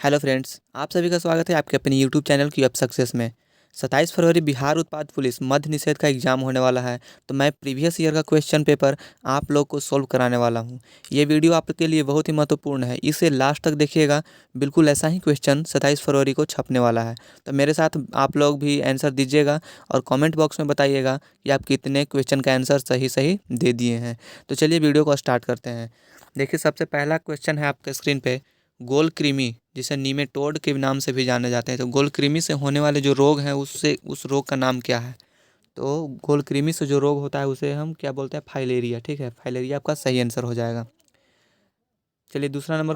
Hello friends, आप सभी का स्वागत है आपके अपने यूट्यूब चैनल की वेब सक्सेस में। 27 फरवरी बिहार उत्पाद पुलिस मद्य निषेध का एग्जाम होने वाला है। तो मैं प्रीवियस ईयर का क्वेश्चन पेपर आप लोग को सोल्व कराने वाला हूं। ये वीडियो आपके लिए बहुत ही महत्वपूर्ण है, इसे लास्ट तक देखिएगा। बिल्कुल ऐसा ही क्वेश्चन 27 फरवरी को छपने वाला है। तो मेरे साथ आप लोग भी आंसर दीजिएगा और कॉमेंट बॉक्स में बताइएगा कि आप कितने क्वेश्चन का आंसर सही सही दे दिए हैं। तो चलिए वीडियो को स्टार्ट करते हैं। देखिए, सबसे पहला क्वेश्चन है आपके स्क्रीन पे। गोल कृमि, जिसे नीमेटोड के नाम से भी जाने जाते हैं, तो गोल कृमि से होने वाले जो रोग हैं उससे उस रोग का नाम क्या है? तो गोल कृमि से जो रोग होता है उसे हम क्या बोलते हैं? फाइलेरिया। ठीक है, फाइलेरिया आपका सही आंसर हो जाएगा। चलिए दूसरा नंबर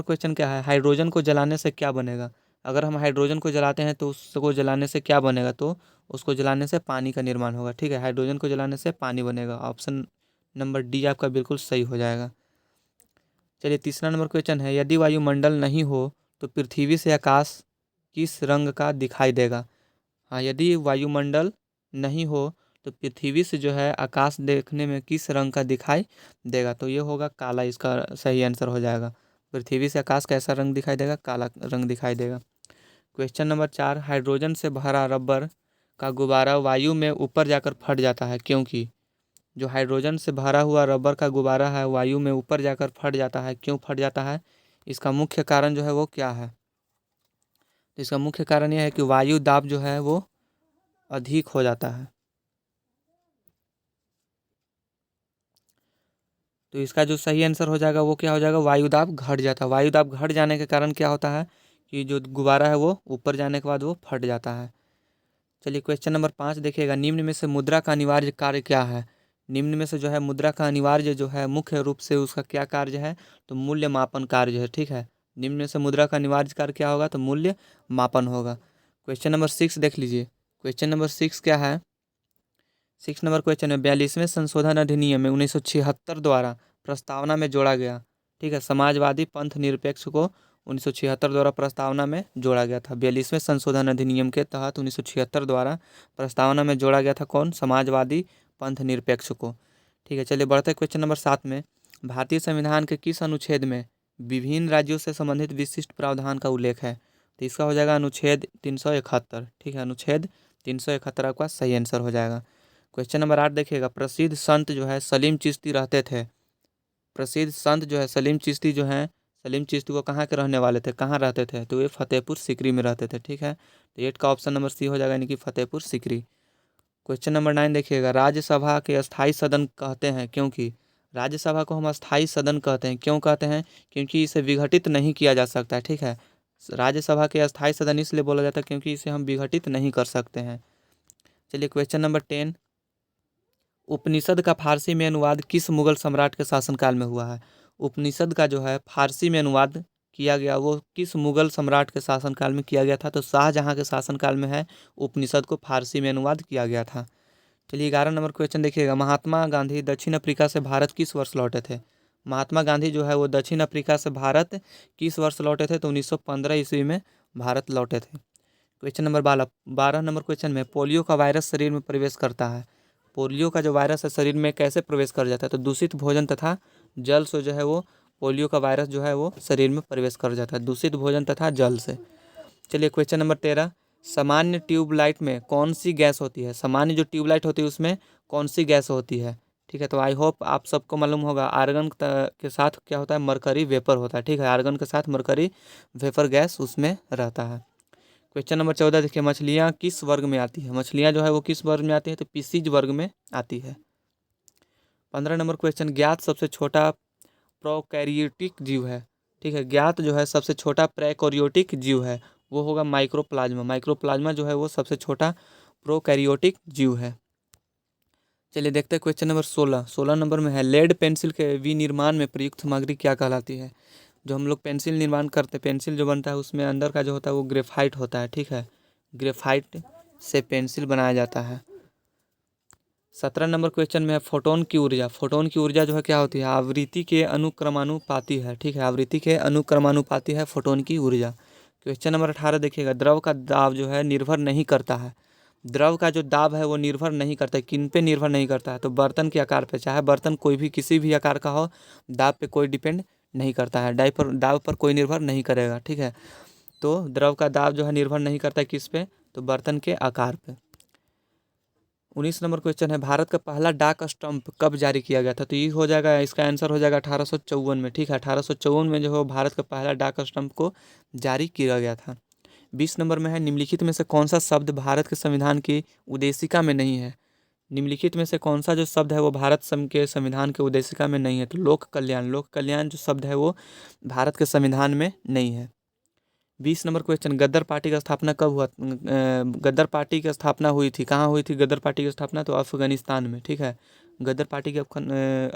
क्वेश्चन क्या है? हाइड्रोजन को जलाने से क्या बनेगा? अगर हम हाइड्रोजन को जलाते हैं तो उसको जलाने से क्या बनेगा? तो उसको जलाने से पानी का निर्माण होगा। ठीक है, हाइड्रोजन को जलाने से पानी बनेगा। ऑप्शन नंबर डी आपका बिल्कुल सही हो जाएगा। चलिए तीसरा नंबर क्वेश्चन है, यदि वायुमंडल नहीं हो तो पृथ्वी से आकाश किस रंग का दिखाई देगा? हाँ, यदि वायुमंडल नहीं हो तो पृथ्वी से जो है आकाश देखने में किस रंग का दिखाई देगा? तो ये होगा काला, इसका सही आंसर हो जाएगा। पृथ्वी से आकाश कैसा रंग दिखाई देगा? काला रंग दिखाई देगा। क्वेश्चन नंबर 4, हाइड्रोजन से भरा रबर का गुब्बारा वायु में ऊपर जाकर फट जाता है, क्योंकि? जो हाइड्रोजन से भरा हुआ रबर का गुब्बारा है वायु में ऊपर जाकर फट जाता है, क्यों फट जाता है? इसका मुख्य कारण जो है वो क्या है? तो इसका मुख्य कारण यह है कि वायु दाब जो है वो अधिक हो जाता है। तो इसका जो सही आंसर हो जाएगा वो क्या हो जाएगा? वायु दाब घट जाता है। वायु दाब घट जाने के कारण क्या होता है कि जो गुब्बारा है वो ऊपर जाने के बाद वो फट जाता है। चलिए क्वेश्चन नंबर 5 देखिएगा, निम्न में से मुद्रा का अनिवार्य कार्य क्या है? निम्न में से जो है मुद्रा का अनिवार्य जो है मुख्य रूप से उसका क्या कार्य है? तो मूल्य मापन कार्य है। ठीक है, निम्न में से मुद्रा का अनिवार्य कार्य क्या होगा? तो मूल्य मापन होगा। क्वेश्चन नंबर 6 देख लीजिए। क्वेश्चन नंबर 6 क्या है? 6 नंबर क्वेश्चन है, 42वें संशोधन अधिनियम में 1976 द्वारा प्रस्तावना में जोड़ा गया। ठीक है, समाजवादी पंथ निरपेक्ष को 1976 द्वारा प्रस्तावना में जोड़ा गया था। 42वें संशोधन अधिनियम के तहत 1976 द्वारा प्रस्तावना में जोड़ा गया था कौन? समाजवादी पंथ निरपेक्ष को। ठीक है, चलिए बढ़ते क्वेश्चन नंबर 7 में। भारतीय संविधान के किस अनुच्छेद में विभिन्न राज्यों से संबंधित विशिष्ट प्रावधान का उल्लेख है? तो इसका हो जाएगा अनुच्छेद 371। ठीक है, अनुच्छेद 371 आपका सही आंसर हो जाएगा। क्वेश्चन नंबर 8 देखिएगा, प्रसिद्ध संत जो है सलीम चिश्ती रहते थे। प्रसिद्ध संत जो है सलीम चिश्ती जो है, सलीम चिश्ती वो कहाँ के रहने वाले थे, कहाँ रहते थे? तो ये फतेहपुर सीकरी में रहते थे। ठीक है, तो 8 का ऑप्शन नंबर सी हो जाएगा, यानी कि फतेहपुर सीकरी। क्वेश्चन नंबर 9 देखिएगा, राज्यसभा के अस्थाई सदन कहते हैं क्योंकि? राज्यसभा को हम अस्थाई सदन कहते हैं, क्यों कहते हैं? क्योंकि इसे विघटित नहीं किया जा सकता है। ठीक है, राज्यसभा के अस्थाई सदन इसलिए बोला जाता है क्योंकि इसे हम विघटित नहीं कर सकते हैं। चलिए क्वेश्चन नंबर 10, उपनिषद का फारसी में अनुवाद किस मुगल सम्राट के शासनकाल में हुआ है? उपनिषद का जो है फारसी में अनुवाद किया गया वो किस मुगल सम्राट के शासनकाल में किया गया था? तो शाहजहां के शासनकाल में है उपनिषद को फारसी में अनुवाद किया गया था। चलिए 11 नंबर क्वेश्चन देखिएगा, महात्मा गांधी दक्षिण अफ्रीका से भारत किस वर्ष लौटे थे? महात्मा गांधी जो है वो दक्षिण अफ्रीका से भारत किस वर्ष लौटे थे? तो 1915 ईस्वी में भारत लौटे थे। क्वेश्चन नंबर 12 नंबर क्वेश्चन में, पोलियो का वायरस शरीर में प्रवेश करता है। पोलियो का जो वायरस है शरीर में कैसे प्रवेश कर जाता है? तो दूषित भोजन तथा जल से जो है वो पोलियो का वायरस जो है वो शरीर में प्रवेश कर जाता है, दूषित भोजन तथा जल से। चलिए क्वेश्चन नंबर 13, सामान्य ट्यूबलाइट में कौन सी गैस होती है? सामान्य जो ट्यूबलाइट होती है उसमें कौन सी गैस होती है? ठीक है, तो आई होप आप सबको मालूम होगा, आर्गन के साथ क्या होता है? मरकरी वेपर होता है। ठीक है, आर्गन के साथ मरकरी वेपर गैस उसमें रहता है। क्वेश्चन नंबर 14 देखिए, मछलियाँ किस वर्ग में आती है? मछलियाँ जो है वो किस वर्ग में आती है? तो पीसीज वर्ग में आती है। 15 नंबर क्वेश्चन, ज्ञात सबसे छोटा प्रोकैरियोटिक जीव है। ठीक है, ज्ञात जो है सबसे छोटा प्रोकैरियोटिक जीव है वो होगा माइक्रोप्लाज्मा। माइक्रोप्लाज्मा जो है वो सबसे छोटा प्रोकैरियोटिक जीव है। चलिए देखते हैं क्वेश्चन नंबर 16 नंबर में है, लेड पेंसिल के विनिर्माण में प्रयुक्त सामग्री क्या कहलाती है? जो हम लोग पेंसिल निर्माण करते हैं, पेंसिल जो बनता है उसमें अंदर का जो होता है वो ग्रेफाइट होता है। ठीक है, ग्रेफाइट से पेंसिल बनाया जाता है। 17 नंबर क्वेश्चन में है, फोटोन की ऊर्जा। फोटोन की ऊर्जा जो है क्या होती है? आवृत्ति के अनुक्रमानुपाती है। ठीक है, आवृत्ति के अनुक्रमानुपाती है फोटोन की ऊर्जा। क्वेश्चन नंबर 18 देखिएगा, द्रव का दाब जो है निर्भर नहीं करता है। द्रव का जो दाब है वो निर्भर नहीं करता है, किन पे निर्भर नहीं करता है? तो बर्तन के आकार पे, चाहे बर्तन कोई भी किसी भी आकार का हो, दाब पे कोई डिपेंड नहीं करता है। दाब पर कोई निर्भर नहीं करेगा, ठीक है। तो द्रव का दाब जो है निर्भर नहीं करता है किस पे, तो बर्तन के आकार पे। 19 नंबर क्वेश्चन है, भारत का पहला डाक स्टंप कब जारी किया गया था? तो ये हो जाएगा, इसका आंसर हो जाएगा 1854 में, ठीक है। 1854 में जो है भारत का पहला डाक स्टंप को जारी किया गया था। 20 नंबर में है, निम्नलिखित में से कौन सा शब्द भारत के संविधान की उद्देशिका में नहीं है? निम्नलिखित में से कौन सा जो शब्द है वो भारत के संविधान के उद्देशिका में नहीं है? तो लोक कल्याण, लोक कल्याण जो शब्द है वो भारत के संविधान में नहीं है। 20 नंबर क्वेश्चन, गद्दर पार्टी का स्थापना कब हुआ? गद्दर पार्टी की स्थापना हुई थी, कहाँ हुई थी गद्दर पार्टी की स्थापना? तो अफगानिस्तान में, ठीक है। गद्दर पार्टी की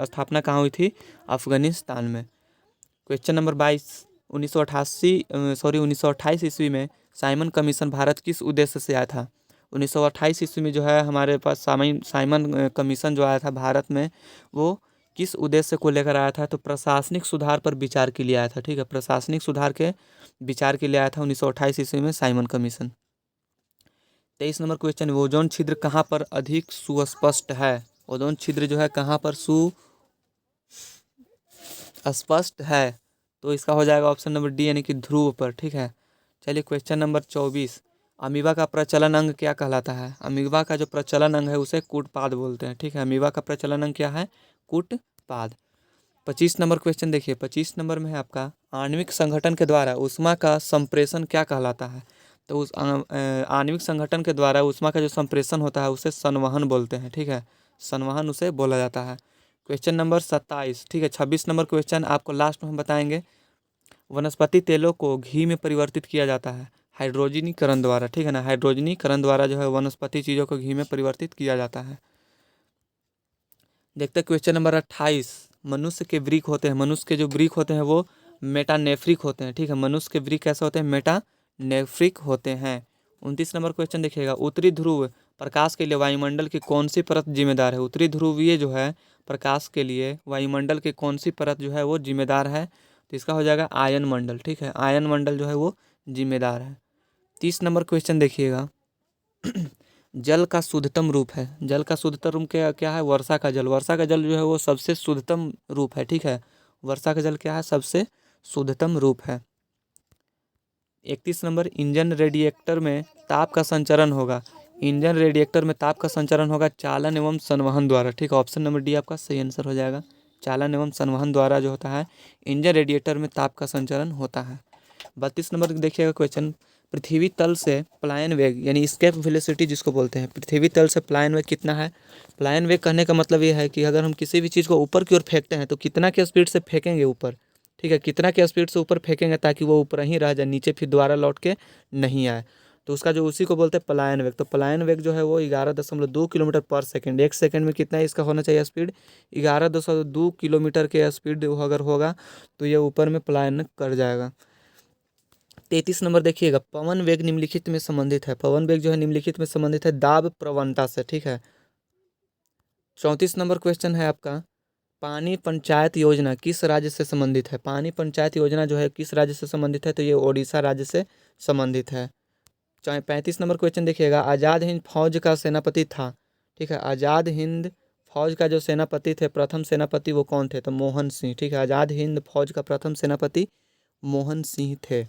स्थापना कहाँ हुई थी? अफगानिस्तान में। क्वेश्चन नंबर 22, 1928 ईस्वी में साइमन कमीशन भारत किस उद्देश्य से आया था? 1928 ईस्वी में जो है हमारे पास साइमन कमीशन जो आया था भारत में, वो किस उद्देश्य को लेकर आया था? तो प्रशासनिक सुधार पर विचार के लिए आया था, ठीक है। प्रशासनिक सुधार के विचार के लिए आया था 1928 ईस्वी में Simon commission. 23 number question, ozone छिद्र कहाँ पर अधिक सुस्पष्ट है? ओजोन छिद्र जो है कहाँ पर सुस्पष्ट है? तो इसका हो जाएगा ऑप्शन नंबर डी, यानी कि ध्रुव पर, ठीक है। चलिए क्वेश्चन नंबर 24, अमीबा का प्रचलन अंग क्या कहलाता है? अमीबा का जो प्रचलन अंग है उसे कूटपाद बोलते हैं, ठीक है। अमीबा का प्रचलन अंग क्या है? कूटपाद। 25 नंबर क्वेश्चन देखिए, 25 नंबर में है आपका, आणविक संगठन के द्वारा ऊष्मा का संप्रेषण क्या कहलाता है? तो उस आणविक संगठन के द्वारा ऊष्मा का जो संप्रेषण होता है उसे संवहन बोलते हैं, ठीक है। संवहन उसे बोला जाता है। क्वेश्चन नंबर 27, ठीक है। 26 नंबर क्वेश्चन आपको लास्ट में हम बताएंगे, वनस्पति तेलों को घी में परिवर्तित किया जाता है हाइड्रोजनीकरण द्वारा, ठीक है ना। हाइड्रोजनीकरण द्वारा जो है वनस्पति चीज़ों को घी में परिवर्तित किया जाता है। देखते हैं क्वेश्चन नंबर 28, मनुष्य के वृक्क होते हैं, मनुष्य के जो वृक्क होते हैं वो मेटानेफ्रिक होते हैं, ठीक है। मनुष्य के वृक्क कैसे होते हैं? मेटानेफ्रिक होते हैं। 29 नंबर क्वेश्चन देखिएगा, उत्तरी ध्रुव प्रकाश के लिए वायुमंडल की कौन सी परत जिम्मेदार है? उत्तरी ध्रुवीय जो है प्रकाश के लिए वायुमंडल की कौन सी परत जो है वो जिम्मेदार है? तो इसका हो जाएगा आयन मंडल, ठीक है। आयन मंडल जो है वो जिम्मेदार है। 30 नंबर क्वेश्चन देखिएगा, जल का शुद्धतम रूप है, जल का शुद्धतम रूप क्या क्या है? वर्षा का जल, वर्षा का जल जो है वो सबसे शुद्धतम रूप है, ठीक है। वर्षा का जल क्या है? सबसे शुद्धतम रूप है। 31 नंबर, इंजन रेडिएटर में ताप का संचरण होगा, इंजन रेडिएटर में ताप का संचरण होगा चालन एवं संवहन द्वारा, ठीक है। ऑप्शन नंबर डी आपका सही आंसर हो जाएगा। चालन एवं संवहन द्वारा जो होता है इंजन रेडिएटर में ताप का संचरण होता है। 32 नंबर देखिएगा क्वेश्चन, पृथ्वी तल से पलायन वेग यानी एस्केप वेलोसिटी जिसको बोलते हैं, पृथ्वी तल से पलायन वेग कितना है? पलायन वेग कहने का मतलब ये है कि अगर हम किसी भी चीज़ को ऊपर की ओर फेंकते हैं तो कितना के स्पीड से फेंकेंगे ऊपर, ठीक है। कितना के स्पीड से ऊपर फेंकेंगे ताकि वो ऊपर ही रह जाए, नीचे फिर दोबारा लौट के नहीं आए, तो उसका जो उसी को बोलते हैं पलायन वेग। तो पलायन वेग जो है वो 11.2 किलोमीटर पर सेकंड, एक सेकंड में कितना इसका होना चाहिए स्पीड? 11.2 किलोमीटर के स्पीड अगर होगा तो ये ऊपर में पलायन कर जाएगा। 33 नंबर देखिएगा, पवन वेग निम्नलिखित में संबंधित है, पवन वेग जो है निम्नलिखित में संबंधित है दाब प्रवणता से, ठीक है। 34 नंबर क्वेश्चन है आपका, पानी पंचायत योजना किस राज्य से संबंधित है? पानी पंचायत योजना जो है किस राज्य से संबंधित है? तो ये ओडिशा राज्य से संबंधित है। 35 नंबर क्वेश्चन देखिएगा, आज़ाद हिंद फौज का सेनापति था, ठीक है। आज़ाद हिंद फौज का जो सेनापति थे, प्रथम सेनापति वो कौन थे? तो मोहन सिंह, ठीक है। आज़ाद हिंद फौज का प्रथम सेनापति मोहन सिंह थे।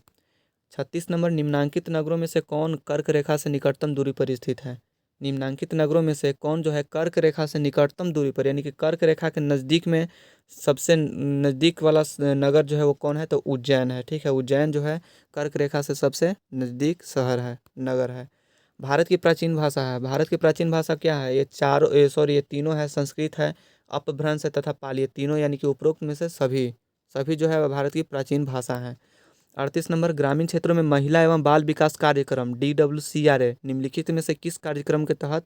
36 नंबर, निम्नांकित नगरों में से कौन कर्क रेखा से निकटतम दूरी पर स्थित है? निम्नांकित नगरों में से कौन जो है कर्क रेखा से निकटतम दूरी पर, यानी कि कर्क रेखा के नज़दीक में सबसे नज़दीक वाला नगर जो है वो कौन है? तो उज्जैन है, ठीक है। उज्जैन जो है कर्क रेखा से सबसे नज़दीक शहर है, नगर है। भारत की प्राचीन भाषा है, भारत की प्राचीन भाषा क्या है? ये तीनों है, संस्कृत है, अपभ्रंश है तथा पाली, ये तीनों यानी कि उपरोक्त में से सभी सभी जो है भारत की प्राचीन भाषा है। 38 नंबर, ग्रामीण क्षेत्रों में महिला एवं बाल विकास कार्यक्रम DWCRA निम्नलिखित में से किस कार्यक्रम के तहत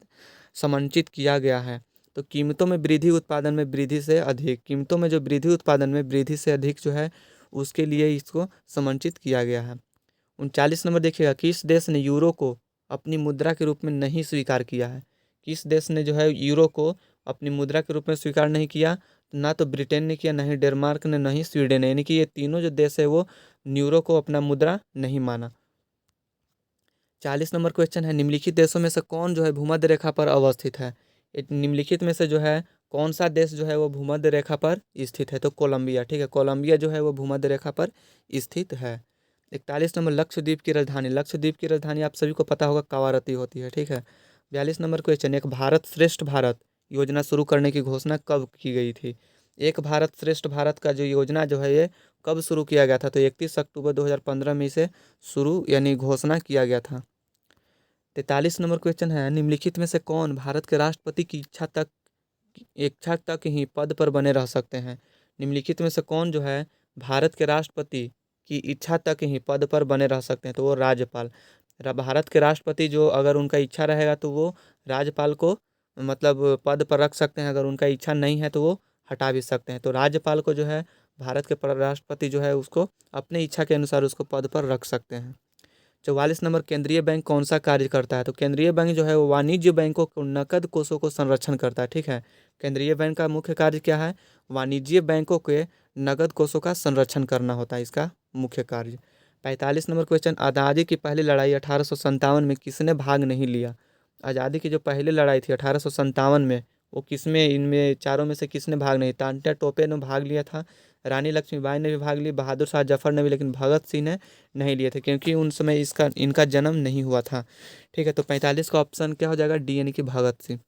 समन्वित किया गया है? तो कीमतों में वृद्धि, उत्पादन में वृद्धि से अधिक, कीमतों में जो वृद्धि उत्पादन में वृद्धि से अधिक जो है उसके लिए इसको समन्वित किया गया है। 39 नंबर देखिएगा, किस देश ने यूरो को अपनी मुद्रा के रूप में नहीं स्वीकार किया है? किस देश ने जो है यूरो को अपनी मुद्रा के रूप में स्वीकार नहीं किया? ना तो ब्रिटेन ने किया, ना ही डेनमार्क ने, ना ही स्वीडन ने, यानी कि ये तीनों जो देश है वो यूरो को अपना मुद्रा नहीं माना। 40 नंबर क्वेश्चन है, निम्नलिखित देशों में से कौन जो है भूमध्य रेखा पर अवस्थित है? निम्नलिखित में से जो है कौन सा देश जो है वो भूमध्य रेखा पर स्थित है? तो कोलंबिया, ठीक है, कोलंबिया जो है वो भूमध्य रेखा पर स्थित है। 41 नंबर, लक्षद्वीप की राजधानी, लक्षद्वीप की राजधानी आप सभी को पता होगा कवारत्ती होती है, ठीक है। 42 नंबर क्वेश्चन, एक भारत श्रेष्ठ भारत योजना शुरू करने की घोषणा कब की गई थी? एक भारत श्रेष्ठ भारत का जो योजना जो है ये कब शुरू किया गया था? तो 31 अक्टूबर 2015 में इसे शुरू यानी घोषणा किया गया था। 43 नंबर क्वेश्चन है, निम्नलिखित में से कौन भारत के राष्ट्रपति की इच्छा तक ही पद पर बने रह सकते हैं? निम्नलिखित में से कौन जो है भारत के राष्ट्रपति की इच्छा तक ही पद पर बने रह सकते हैं? तो वो राज्यपाल। भारत के राष्ट्रपति जो अगर उनका इच्छा रहेगा तो वो राज्यपाल को मतलब पद पर रख सकते हैं, अगर उनका इच्छा नहीं है तो वो हटा भी सकते हैं। तो राज्यपाल को जो है भारत के राष्ट्रपति जो है उसको अपने इच्छा के अनुसार उसको पद पर रख सकते हैं। 44 नंबर, केंद्रीय बैंक कौन सा कार्य करता है? तो केंद्रीय बैंक जो है वो वाणिज्य बैंकों को नकद कोषों को संरक्षण करता है, ठीक है। केंद्रीय बैंक का मुख्य कार्य क्या है? वाणिज्य बैंकों के नगद कोषों का संरक्षण करना होता है इसका मुख्य कार्य। 45 नंबर क्वेश्चन, आज़ादी की पहली लड़ाई 1857 में किसने भाग नहीं लिया? आज़ादी की जो पहली लड़ाई थी 1857 में, वो किसमें, इनमें चारों में से किसने भाग नहीं? तात्या टोपे ने भाग लिया था, रानी लक्ष्मीबाई ने भी भाग ली, बहादुर शाह जफर ने भी, लेकिन भगत सिंह ने नहीं लिए थे क्योंकि उन समय इनका जन्म नहीं हुआ था, ठीक है। तो 45 का ऑप्शन क्या हो जाएगा? डी यानी कि भगत सिंह।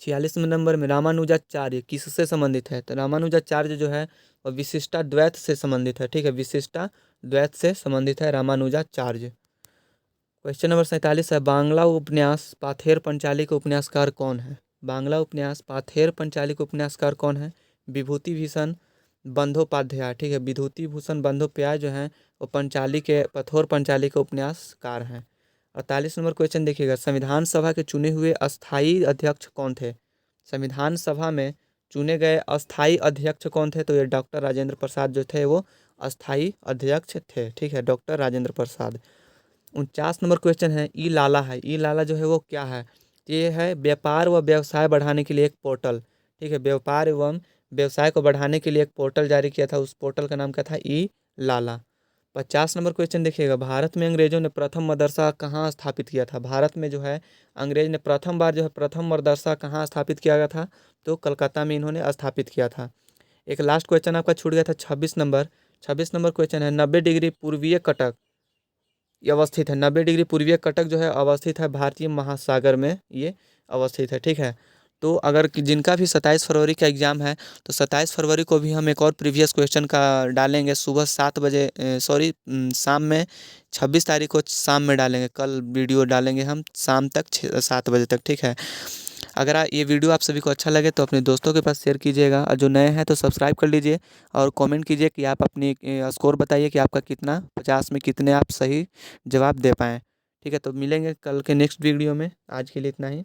46 नंबर में, रामानुजाचार्य किससे संबंधित है? तो रामानुजाचार्य जो है वह विशिष्टाद्वैत से संबंधित है, ठीक है, विशिष्टाद्वैत से संबंधित है रामानुजाचार्य। क्वेश्चन नंबर 47 है, बांग्ला उपन्यास पाथेर पंचाली के उपन्यासकार कौन है? बांग्ला उपन्यास पाथेर पंचाली के उपन्यासकार कौन है? विभूति भूषण बंदोपाध्याय, ठीक है, विभूति भूषण बंदोपाध्याय जो हैं वो कठोर पंचाली के उपन्यासकार हैं। 48 नंबर क्वेश्चन देखिएगा, संविधान सभा के चुने हुए अस्थाई अध्यक्ष कौन थे? संविधान सभा में चुने गए अस्थाई अध्यक्ष कौन थे? तो ये डॉक्टर राजेंद्र प्रसाद जो थे वो अस्थाई अध्यक्ष थे, ठीक है, doctor Rajendra Prasad. 49 number question है, ई लाला है, ई लाला जो है वो क्या है? ये है व्यापार व व्यवसाय बढ़ाने के लिए एक पोर्टल, ठीक है, व्यापार एवं व्यवसाय को बढ़ाने के लिए एक पोर्टल जारी किया था, उस पोर्टल का नाम क्या था? ई लाला। 50 नंबर क्वेश्चन देखिएगा, भारत में अंग्रेजों ने प्रथम मदरसा कहाँ स्थापित किया था? भारत में जो है अंग्रेज ने प्रथम बार जो है प्रथम मदरसा कहाँ स्थापित किया गया था? तो कलकत्ता में इन्होंने स्थापित किया था। एक लास्ट क्वेश्चन आपका छूट गया था 26 नंबर क्वेश्चन है, 90 डिग्री पूर्वीय कटक ये अवस्थित है, 90 डिग्री पूर्वीय कटक जो है अवस्थित है भारतीय महासागर में, ये अवस्थित है, ठीक है। तो अगर जिनका भी 27 फरवरी का एग्ज़ाम है तो 27 फरवरी को भी हम एक और प्रीवियस क्वेश्चन का डालेंगे सुबह 7 बजे, शाम में 26 तारीख को शाम में डालेंगे, कल वीडियो डालेंगे हम शाम तक 7 बजे तक, ठीक है। अगर ये वीडियो आप सभी को अच्छा लगे तो अपने दोस्तों के पास शेयर कीजिएगा, और जो नए हैं तो सब्सक्राइब कर लीजिए और कमेंट कीजिए कि आप अपनी स्कोर बताइए कि आपका कितना 50 में कितने आप सही जवाब दे पाएँ, ठीक है। तो मिलेंगे कल के नेक्स्ट वीडियो में, आज के लिए इतना ही।